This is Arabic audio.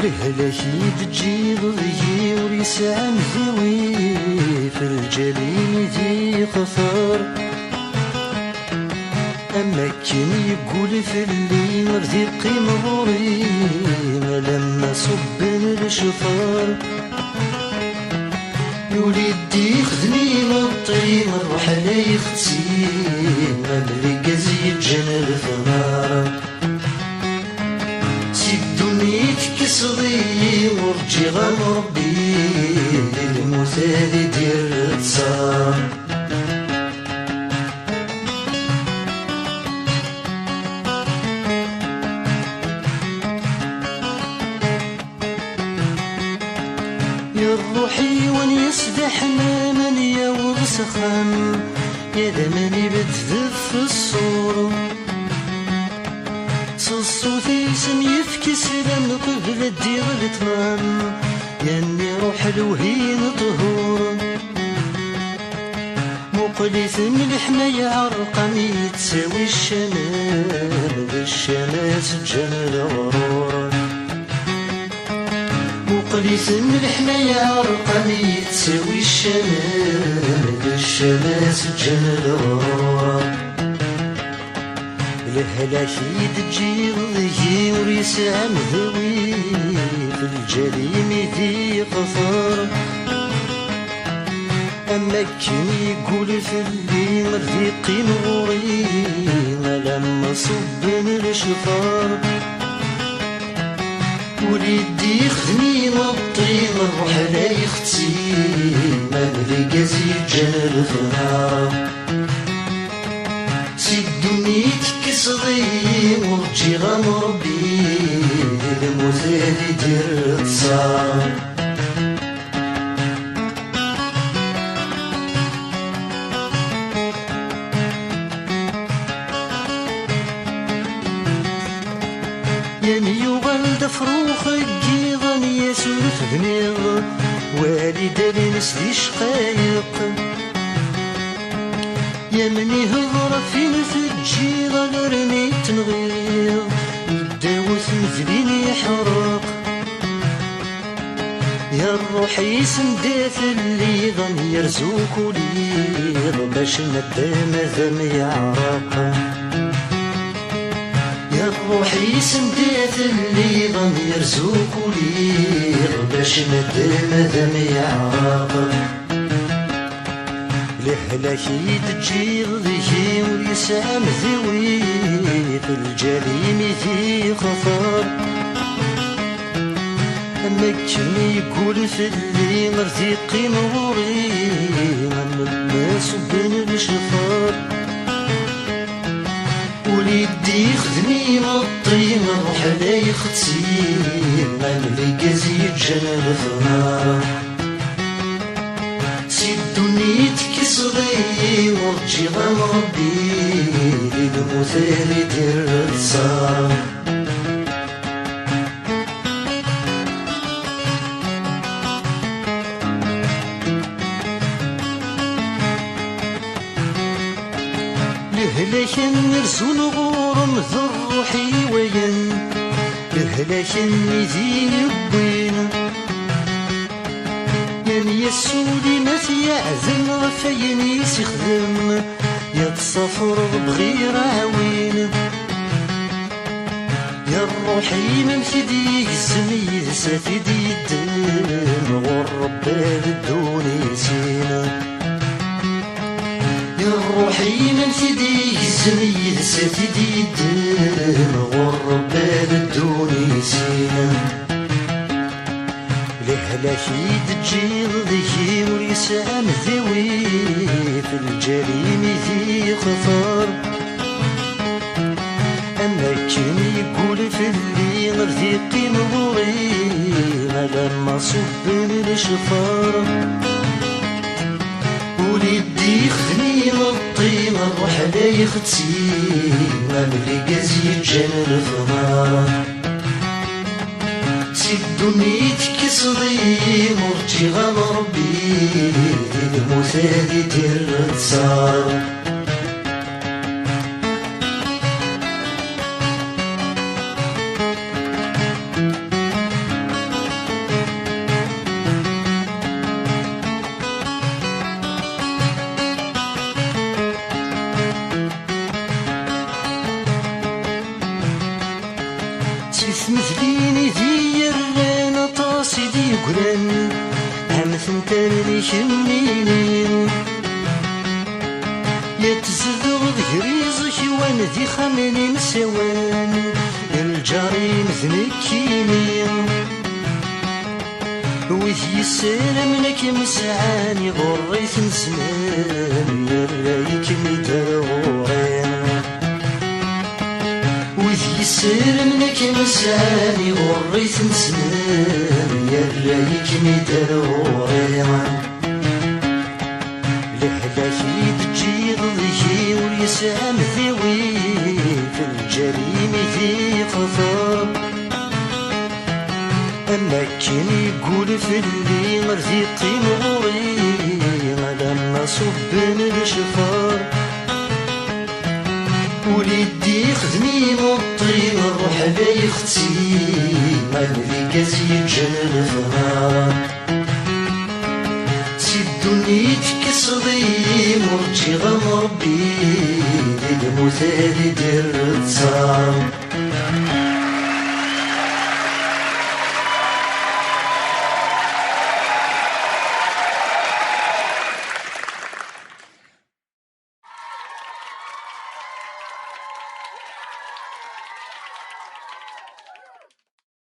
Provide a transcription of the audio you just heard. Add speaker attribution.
Speaker 1: لهلاكي تجي ضيي وريسان ذوي في الجليل ذي قفر. أما كين يقول في الليل رزقي مغوري ما لما صب الشفار. يوليدي خذني للطريق نروح علي ختي ما مريقز يتجنى الثمار. سيدوني تكسضي ورجي غنربي المثالي ديال التصار. يا روحي وين يسدحنا من يوض سخان يا دمني بتذف الصور. صوتي سم يفكسلن قبل الدير الاتمام ياني روح الوهين طهور. مقلث ملح ما يعرقني تساوي الشمال بالشماس الجمال غرور. مقلث ملح ما يعرقني تساوي الشمال بالشماس الجمال غرور. لهلاكي تجي ضيي وريسان ذوي في الجليم ذي قفر. أما كين يقول في الليل رزقي نغوري ما لما صب الشفار. وليدي خذني للطريق نروح علي ختي ما مريقز يتجنى الثمار. سيدوني تكسضي ورجي غنربي المثالي ديال التصار. ياني وغلد فروخ قيضا يسولف دميغ والدة لنسلي شقايق. يا مني هضرة فين تجي غنرمي تنغير يداوث مثلين يحرق. يا روحي سندات اللي غن يرزوك وليغ باش ندام ذم يعرق. يا روحي سندات اللي غن يرزوك وليغ باش ندام ذم يعرق. لهلاكي تجي ضيي وريسان ذوي في الجليم ذي قفر. أما كين يقول في الليل رزقي مغوري ما صب الشفار. وليدي خذني للطريق نروح علي ختي ما مريقز يتجنى الثمار. سيدوني تكسضي ورجي غنربي المثالي ديال التصار. لهلاك نرسو نغورم ذو روحي وين لهلاك ذي يبوين. يا السودي ما يعزم غفاين يسخدم يتصفر بغير عوين. يا روحي من فدي يقسم يدسى فدي الدم غرب بالدوني سينا. يا روحي من فدي يقسم يدسى فدي الدم غرب بالدوني سينا. لهلاكي تجي ضيي وريسان ذوي في الجليم ذي قفر. أما كين يقول في الليل رزقي مغوري ما لما صب الشفار. وليدي خذني للطريق نروح علي ختي ما مريقز يتجنى الثمار. سيدوني تكسضي ورجي غنربي المثالي ديال التصار. وقران عمثن تاني كنين يتزدغ ذهريز شوان ذي خمني مسوان الجاري مثنكيني وذ يسلم لك مسعاني غريت نسمان يرايك مدرورين وذ يسلم لك مسعاني غريت نسمان يرايك مدرورين لحلاكي تجي ضيكي ويسام ذوي في الجريم ذي قطر أما كان يقول في اللي مرضي طيم غوري لما صب الشفار وليدي خدمي مطي الروح لا يختي ما ذيك يتجن الفنار سيدوني تكسضي مرجي غمربي ذي المثال دير التصام